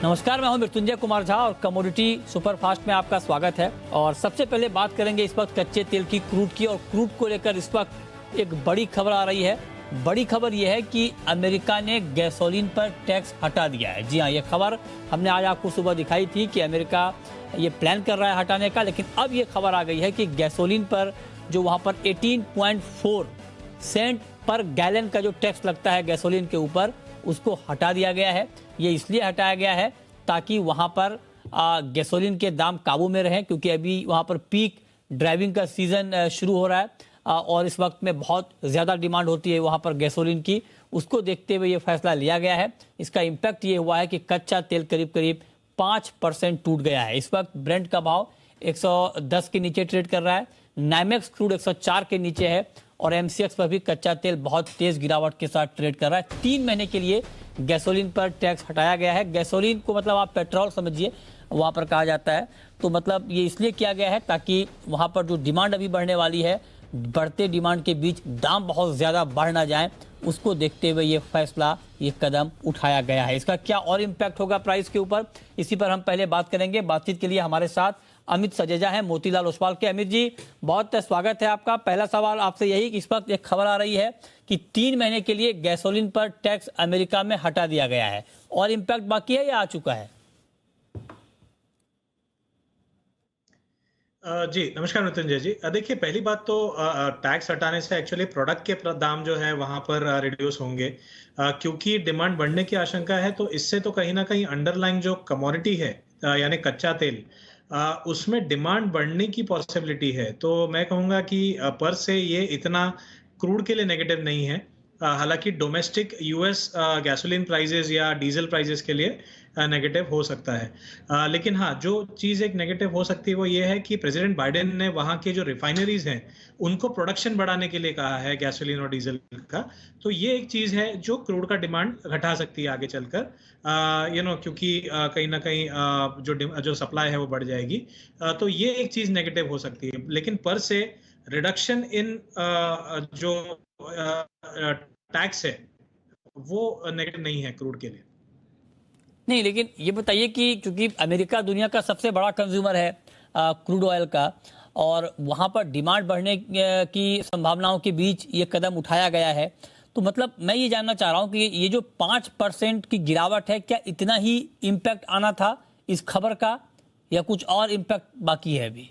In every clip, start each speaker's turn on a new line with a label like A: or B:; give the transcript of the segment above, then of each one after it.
A: नमस्कार, मैं हूं मृत्युंजय कुमार झा और कमोडिटी सुपरफास्ट में आपका स्वागत है। और सबसे पहले बात करेंगे इस वक्त कच्चे तेल की, क्रूड की। और क्रूड को लेकर इस वक्त एक बड़ी खबर आ रही है। बड़ी खबर यह है कि अमेरिका ने गैसोलीन पर टैक्स हटा दिया है। जी हाँ, ये खबर हमने आज आपको सुबह दिखाई थी कि अमेरिका ये प्लान कर रहा है हटाने का, लेकिन अब ये खबर आ गई है कि गैसोलीन पर जो वहाँ पर 18.4 सेंट पर गैलन का जो टैक्स लगता है गैसोलीन के ऊपर, उसको हटा दिया गया है। ये इसलिए हटाया गया है ताकि वहाँ पर गैसोलीन के दाम काबू में रहें, क्योंकि अभी वहाँ पर पीक ड्राइविंग का सीज़न शुरू हो रहा है और इस वक्त में बहुत ज़्यादा डिमांड होती है वहाँ पर गैसोलीन की। उसको देखते हुए ये फैसला लिया गया है। इसका इम्पैक्ट ये हुआ है कि कच्चा तेल करीब करीब 5% टूट गया है। इस वक्त ब्रेंट का भाव 110 के नीचे ट्रेड कर रहा है। नाइमेक्स क्रूड 104 के नीचे है और एमसीएक्स पर भी कच्चा तेल बहुत तेज गिरावट के साथ ट्रेड कर रहा है। 3 महीने के लिए गैसोलीन पर टैक्स हटाया गया है। गैसोलीन को मतलब आप पेट्रोल समझिए, वहाँ पर कहा जाता है। तो मतलब ये इसलिए किया गया है ताकि वहाँ पर जो डिमांड अभी बढ़ने वाली है, बढ़ते डिमांड के बीच दाम बहुत ज़्यादा बढ़ ना जाए, उसको देखते हुए ये फैसला, ये कदम उठाया गया है। इसका क्या और इम्पैक्ट होगा प्राइस के ऊपर, इसी पर हम पहले बात करेंगे। बातचीत के लिए हमारे साथ अमित सजेजा है मोतीलाल ओसवाल के। अमित जी, बहुत स्वागत है आपका। पहला सवाल आपसे यही कि इस वक्त एक खबर आ रही है कि 3 महीने के लिए गैसोलीन पर टैक्स अमेरिका में हटा दिया गया है, और इम्पैक्ट बाकी है या आ चुका है?
B: जी नमस्कार मृत्युंजय जी। देखिए, पहली बात तो टैक्स हटाने से एक्चुअली प्रोडक्ट के दाम जो है वहां पर रिड्यूस होंगे, क्योंकि डिमांड बढ़ने की आशंका है। तो इससे तो कहीं ना कहीं अंडरलाइंग जो कमोडिटी है, यानी कच्चा तेल, उसमें डिमांड बढ़ने की पॉसिबिलिटी है। तो मैं कहूंगा कि पर से ये इतना क्रूड के लिए नेगेटिव नहीं है। हालांकि डोमेस्टिक यूएस गैसोलीन प्राइजेस या डीजल प्राइजेस के लिए नेगेटिव हो सकता है। लेकिन हाँ, जो चीज़ एक नेगेटिव हो सकती है वो ये है कि प्रेसिडेंट बाइडेन ने वहाँ के जो रिफाइनरीज हैं उनको प्रोडक्शन बढ़ाने के लिए कहा है गैसोलीन और डीजल का। तो ये एक चीज़ है जो क्रूड का डिमांड घटा सकती है आगे चलकर, क्योंकि कहीं ना कहीं जो सप्लाई है वो बढ़ जाएगी। तो ये एक चीज़ नेगेटिव हो सकती है, लेकिन पर से रिडक्शन इन जो टैक्स है वो नेगेटिव नहीं है क्रूड के लिए।
A: नहीं, लेकिन ये बताइए कि क्योंकि अमेरिका दुनिया का सबसे बड़ा कंज्यूमर है क्रूड ऑयल का, और वहाँ पर डिमांड बढ़ने की संभावनाओं के बीच ये कदम उठाया गया है। तो मतलब मैं ये जानना चाह रहा हूँ कि ये जो 5% की गिरावट है, क्या इतना ही इम्पैक्ट आना था इस खबर का, या कुछ और इम्पैक्ट बाकी है अभी?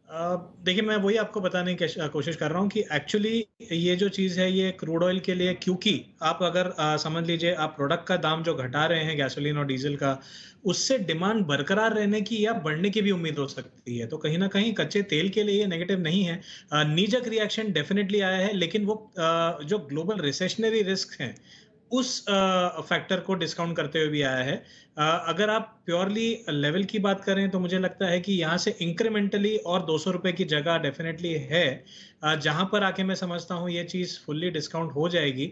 B: देखिए, मैं वही आपको बताने की कोशिश कर रहा हूँ कि एक्चुअली ये जो चीज़ है ये क्रूड ऑयल के लिए, क्योंकि आप अगर समझ लीजिए आप प्रोडक्ट का दाम जो घटा रहे हैं गैसोलीन और डीजल का, उससे डिमांड बरकरार रहने की या बढ़ने की भी उम्मीद हो सकती है। तो कहीं ना कहीं कच्चे तेल के लिए ये नेगेटिव नहीं है। नीजक रिएक्शन डेफिनेटली आया है, लेकिन वो जो ग्लोबल रिसेशनरी रिस्क है उस फैक्टर को डिस्काउंट करते हुए भी आया है। अगर आप प्योरली लेवल की बात करें तो मुझे लगता है कि यहाँ से इंक्रीमेंटली और 200 रुपए की जगह डेफिनेटली है, जहां पर आके मैं समझता हूँ ये चीज फुल्ली डिस्काउंट हो जाएगी।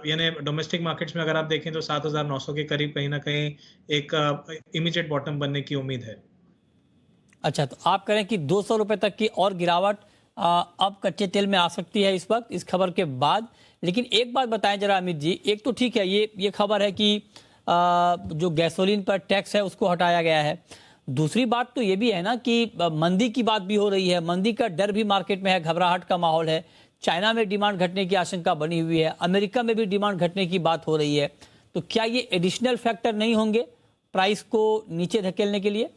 B: यानी डोमेस्टिक मार्केट्स में अगर आप देखें तो 7,900 के करीब कहीं ना कहीं एक इमीडिएट बॉटम बनने की उम्मीद है।
A: अच्छा, तो आप करें कि 200 रुपए तक की और गिरावट अब कच्चे तेल में आ सकती है इस वक्त, इस खबर के बाद। लेकिन एक बात बताएं जरा अमित जी, एक तो ठीक है ये खबर है कि जो गैसोलीन पर टैक्स है उसको हटाया गया है। दूसरी बात तो ये भी है ना कि मंदी की बात भी हो रही है। मंदी का डर भी मार्केट में है, घबराहट का माहौल है। चाइना में डिमांड घटने की आशंका बनी हुई है, अमेरिका में भी डिमांड घटने की बात हो रही है। तो क्या ये एडिशनल फैक्टर नहीं होंगे प्राइस को नीचे धकेलने के लिए?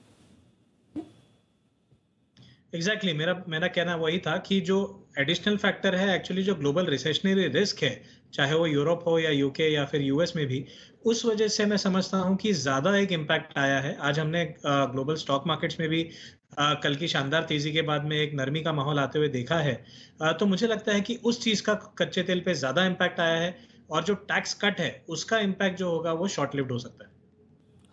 B: एग्जैक्टली मेरा कहना वही था कि जो एडिशनल फैक्टर है एक्चुअली जो ग्लोबल रिसेशनरी रिस्क है, चाहे वो यूरोप हो या यूके या फिर यूएस में भी, उस वजह से मैं समझता हूं कि ज्यादा एक इम्पैक्ट आया है। आज हमने ग्लोबल स्टॉक मार्केट्स में भी कल की शानदार तेजी के बाद में एक नरमी का माहौल आते हुए देखा है। तो मुझे लगता है कि उस चीज का कच्चे तेल पे ज्यादा इम्पैक्ट आया है, और जो टैक्स कट है उसका इम्पैक्ट जो होगा वो शॉर्ट लिव्ड हो सकता है।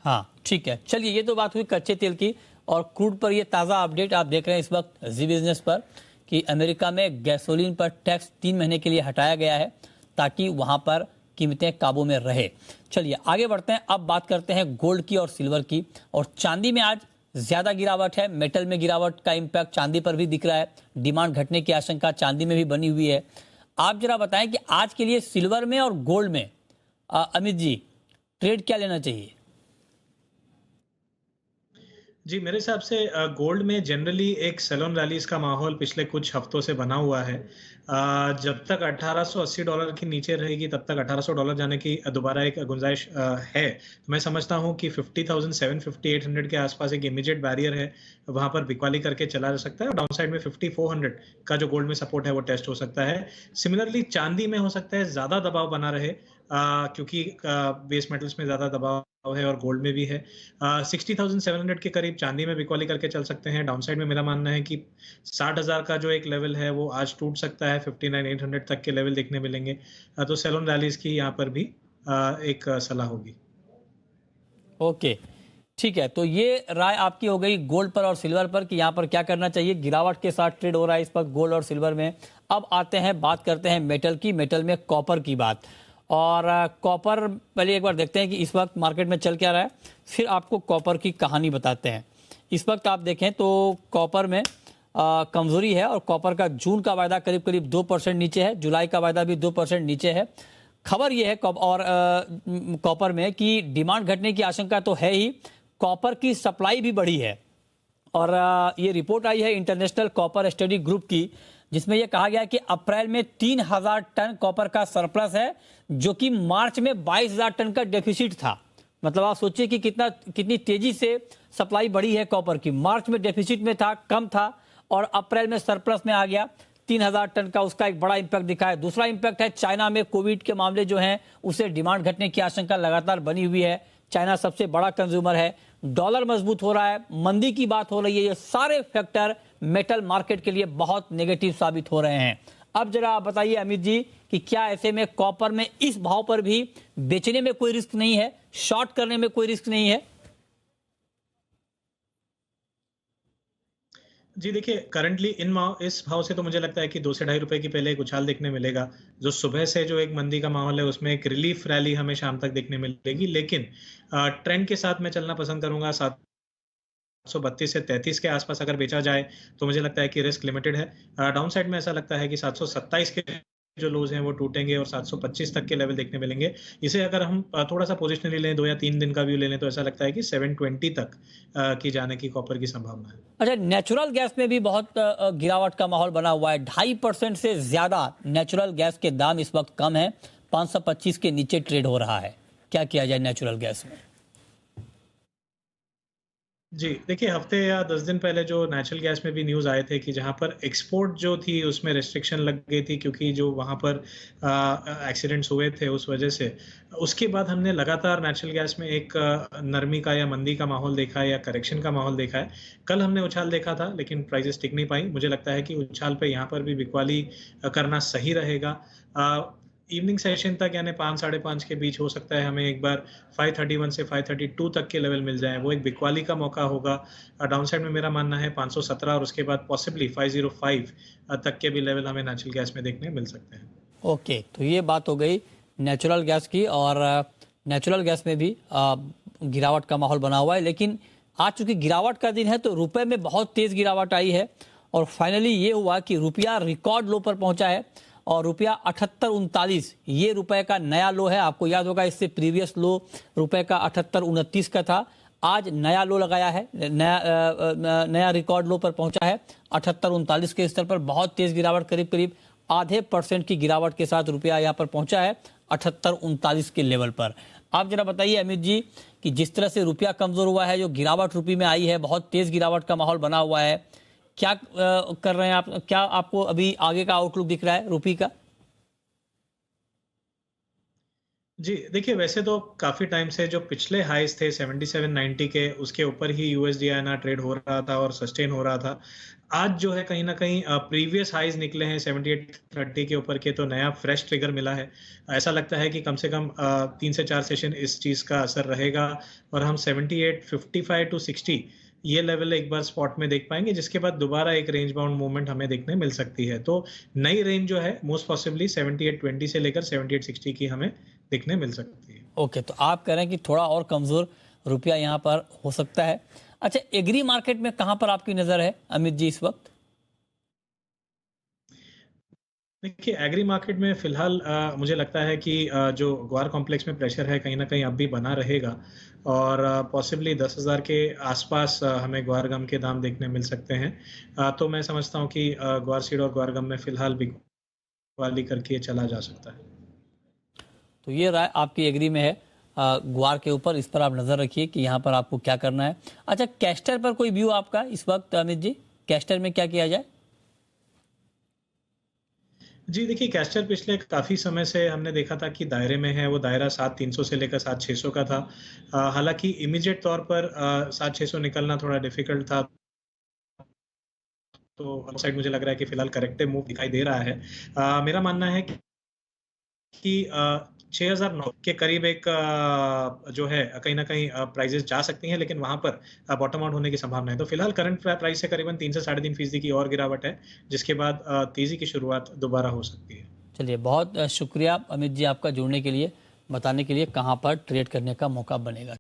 A: हाँ ठीक है, चलिए ये तो बात हुई कच्चे तेल की। और क्रूड पर ये ताज़ा अपडेट आप देख रहे हैं इस वक्त जी बिजनेस पर कि अमेरिका में गैसोलीन पर टैक्स 3 महीने के लिए हटाया गया है ताकि वहाँ पर कीमतें काबू में रहे। चलिए आगे बढ़ते हैं, अब बात करते हैं गोल्ड की और सिल्वर की। और चांदी में आज ज़्यादा गिरावट है, मेटल में गिरावट का इम्पैक्ट चांदी पर भी दिख रहा है। डिमांड घटने की आशंका चांदी में भी बनी हुई है। आप जरा बताएं कि आज के लिए सिल्वर में और गोल्ड में अमित जी ट्रेड क्या लेना चाहिए?
B: जी, मेरे हिसाब से गोल्ड में जनरली एक सेलोन रैलीज का माहौल पिछले कुछ हफ्तों से बना हुआ है। जब तक $1880 के नीचे रहेगी तब तक $1800 जाने की दोबारा एक गुंजाइश है। तो मैं समझता हूँ कि 50,750 800 के आसपास एक इमीडिएट बैरियर है, वहां पर बिकवाली करके चला जा सकता है और डाउन साइड में 5400 का जो गोल्ड में सपोर्ट है वो टेस्ट हो सकता है। सिमिलरली चांदी में हो सकता है ज्यादा दबाव बना रहे, क्योंकि बेस मेटल्स में ज्यादा दबाव है और गोल्ड में भी है। 60,700 के करीब चांदी में बिकवाली करके चल सकते हैं। डाउन साइड में मेरा मानना है कि 60,000 का जो एक लेवल है वो आज टूट सकता है, 59,800 तक के लेवल देखने मिलेंगे। तो सेलोन रैलीज की यहाँ पर भी एक सलाह होगी।
A: ओके, ठीक है। तो ये राय आपकी हो गई गोल्ड पर और सिल्वर पर कि यहाँ पर क्या करना चाहिए। गिरावट के साथ ट्रेड हो रहा है इस वक्त गोल्ड और सिल्वर में। अब आते हैं, बात करते हैं मेटल की। मेटल में कॉपर की बात। और कॉपर पहले एक बार देखते हैं कि इस वक्त मार्केट में चल क्या रहा है, फिर आपको कॉपर की कहानी बताते हैं। इस वक्त आप देखें तो कॉपर में कमजोरी है और कॉपर का जून का वायदा करीब करीब 2% नीचे है, जुलाई का वायदा भी 2% नीचे है। खबर यह है कॉपर में कि डिमांड घटने की आशंका तो है ही, कॉपर की सप्लाई भी बढ़ी है। और ये रिपोर्ट आई है इंटरनेशनल कॉपर स्टडी ग्रुप की, जिसमें यह कहा गया है कि अप्रैल में 3,000 टन कॉपर का सरप्लस है, जो कि मार्च में 22,000 टन का डेफिसिट था। मतलब आप सोचिए कि कितनी तेजी से सप्लाई बढ़ी है कॉपर की। मार्च में डेफिसिट में था, कम था, और अप्रैल में सरप्लस में आ गया 3,000 टन का। उसका एक बड़ा इंपैक्ट दिखा है। दूसरा इंपैक्ट है चाइना में कोविड के मामले जो हैं, उससे डिमांड घटने की आशंका लगातार बनी हुई है। चाइना सबसे बड़ा कंज्यूमर है, डॉलर मजबूत हो रहा है, मंदी की बात हो रही है। ये सारे फैक्टर मेटल मार्केट के लिए बहुत नेगेटिव साबित हो रहे हैं। अब जरा आप बताइए अमित जी कि क्या ऐसे में कॉपर में इस भाव पर भी बेचने में कोई रिस्क नहीं है, शॉर्ट करने में कोई रिस्क नहीं है?
B: जी देखिए, करंटली इस भाव से तो मुझे लगता है कि 2 से ₹2.5 की पहले एक उछाल देखने मिलेगा। जो सुबह से जो एक मंदी का माहौल है उसमें एक रिलीफ रैली हमें शाम तक देखने मिलेगी, लेकिन ट्रेंड के साथ मैं चलना पसंद करूंगा। 732 से 33 के आसपास अगर बेचा जाए तो मुझे लगता है कि रिस्क लिमिटेड है। डाउन साइड में ऐसा लगता है कि 727 के जो लोज हैं वो टूटेंगे और 725 तक के लेवल देखने मिलेंगे। इसे अगर हम थोड़ा सा पोजिशनली लें, 2 या 3 दिन का व्यू ले लें, तो ऐसा लगता है कि 720 तक की जाने की कॉपर की संभावना है।
A: अच्छा, नेचुरल गैस में भी बहुत गिरावट का माहौल बना हुआ है। 2.5% से ज्यादा नेचुरल गैस के दाम इस वक्त कम है, 525 के नीचे ट्रेड हो रहा है। क्या किया जाए नेचुरल गैस में?
B: जी, देखिए, हफ्ते या 10 दिन पहले जो नेचुरल गैस में भी न्यूज़ आए थे कि जहाँ पर एक्सपोर्ट जो थी उसमें रिस्ट्रिक्शन लग गई थी, क्योंकि जो वहाँ पर एक्सीडेंट्स हुए थे उस वजह से। उसके बाद हमने लगातार नेचुरल गैस में एक नरमी का या मंदी का माहौल देखा है या करेक्शन का माहौल देखा है। कल हमने उछाल देखा था लेकिन प्राइसेस टिक नहीं पाई। मुझे लगता है कि उछाल पे यहाँ पर भी बिकवाली करना सही रहेगा। इवनिंग सेशन तक यानी 5 साढ़े 5 के बीच हो सकता है हमें एक बार 531 से 532 तक के लेवल मिल जाए, वो एक बिकवाली का मौका होगा। डाउन साइड में मेरा मानना है 517 और उसके बाद पॉसिबली 505 तक के भी लेवल हमें नेचुरल गैस में देखने मिल सकते हैं।
A: ओके, तो ये बात हो गई नेचुरल गैस की। और नेचुरल गैस में भी गिरावट का माहौल बना हुआ है, लेकिन आज चूंकि गिरावट का दिन है तो रुपए में बहुत तेज गिरावट आई है और फाइनली ये हुआ कि रुपया रिकॉर्ड लो पर पहुंचा है और रुपया 78.39 ये रुपए का नया लो है। आपको याद होगा इससे प्रीवियस लो रुपए का 78.29 का था। आज नया लो लगाया है, नया रिकॉर्ड लो पर पहुंचा है 78.39 के स्तर पर। बहुत तेज गिरावट, करीब करीब 0.5% की गिरावट के साथ रुपया यहाँ पर पहुंचा है 78.39 के लेवल पर। आप जरा बताइए अमित जी कि जिस तरह से रुपया कमजोर हुआ है, जो गिरावट रुपये में आई है, बहुत तेज गिरावट का माहौल बना हुआ है, क्या कर रहे हैं आप? क्या आपको अभी आगे का आउटलुक दिख रहा है रुपये का?
B: जी देखिए, वैसे तो काफी टाइम से जो पिछले हाईज थे 7790 के, उसके ऊपर ही यूएसडी आईएनआर ट्रेड हो रहा था और सस्टेन हो रहा था। आज जो है कहीं ना कहीं प्रीवियस हाईज निकले हैं 7830 के ऊपर के, तो नया फ्रेश ट्रिगर मिला है। ऐसा लगता है कि कम से कम 3 से 4 सेशन इस चीज का असर रहेगा और हम 7855 टू 60 ये लेवल एक बार स्पॉट में देख पाएंगे, जिसके बाद दोबारा एक रेंज बाउंड मूवमेंट हमें देखने मिल सकती है। तो नई रेंज जो है मोस्ट पॉसिबली 7820 से लेकर 7860 की हमें देखने मिल सकती है।
A: ओके, तो आप कह रहे हैं कि थोड़ा और कमजोर रुपया यहाँ पर हो सकता है। अच्छा, एग्री मार्केट में कहाँ पर आपकी नजर है अमित जी इस वक्त?
B: देखिए एग्री मार्केट में फिलहाल मुझे लगता है कि जो ग्वार कॉम्प्लेक्स में प्रेशर है कहीं ना कहीं अब भी बना रहेगा और पॉसिबली 10,000 के आसपास हमें ग्वार गम के दाम देखने मिल सकते हैं। तो मैं समझता हूँ कि ग्वार सीड और ग्वार गम में फिलहाल बिकवाली करके चला जा सकता है।
A: तो ये राय आपकी एग्री में है ग्वार के ऊपर, इस पर आप नज़र रखिए कि यहाँ पर आपको क्या करना है। अच्छा, कैस्टर पर कोई व्यू आपका इस वक्त अमित जी, कैस्टर में क्या किया जाए?
B: जी देखिए, कैस्टर पिछले काफ़ी समय से हमने देखा था कि दायरे में है, वो दायरा 7,300 से लेकर 7,600 का था। हालाँकि इमीडिएट तौर पर 7,600 निकलना थोड़ा डिफ़िकल्ट था, तो अपसाइड मुझे लग रहा है कि फिलहाल करेक्टिव मूव दिखाई दे रहा है। मेरा मानना है कि 6,009 के करीब एक जो है कहीं न कहीं प्राइसेज़ जा सकती हैं, लेकिन वहाँ पर बॉटम आउट होने की संभावना है। तो फिलहाल करंट प्राइस से करीबन 3 से 3.5% की और गिरावट है, जिसके बाद तेज़ी की शुरुआत दोबारा हो सकती है।
A: चलिए, बहुत शुक्रिया अमित जी आपका जुड़ने के लिए, बताने के लिए कहाँ पर ट्रेड करने का मौका बनेगा।